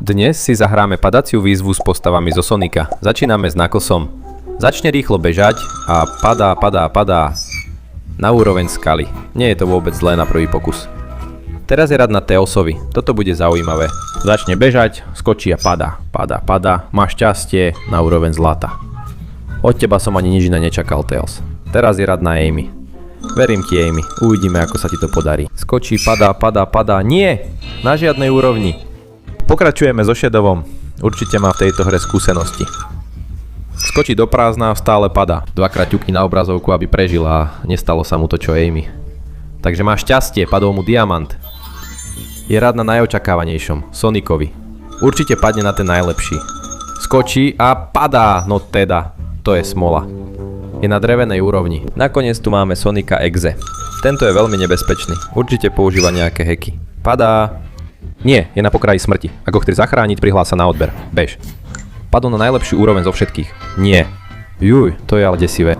Dnes si zahráme padaciu výzvu s postavami zo Sonika. Začíname s Knucklesom. Začne rýchlo bežať a padá na úroveň skaly. Nie je to vôbec zlé na prvý pokus. Teraz je rad na Tailsovi. Toto bude zaujímavé. Začne bežať, skočí a padá. Má šťastie na úroveň zlata. Od teba som ani nič iné nečakal, Tails. Teraz je rad na Amy. Verím ti, Amy. Uvidíme, ako sa ti to podarí. Skočí, padá. Nie! Na žiadnej úrovni. Pokračujeme so Shadovom. Určite má v tejto hre skúsenosti. Skočí do prázdna, stále padá. Dvakrát ťukni na obrazovku, aby prežil a nestalo sa mu to, čo Amy. Takže má šťastie, padol mu diamant. Je rád na najočakávanejšom, Sonicovi. Určite padne na ten najlepší. Skočí a padá, no teda, to je smola. Je na drevenej úrovni. Nakoniec tu máme Sonika Exe. Tento je veľmi nebezpečný. Určite používa nejaké hacky. Padá. Nie, je na pokraji smrti. Ak ho chceš zachrániť, prihlás sa na odber. Bež. Padol na najlepšiu úroveň zo všetkých. Nie. Juj, to je ale desivé.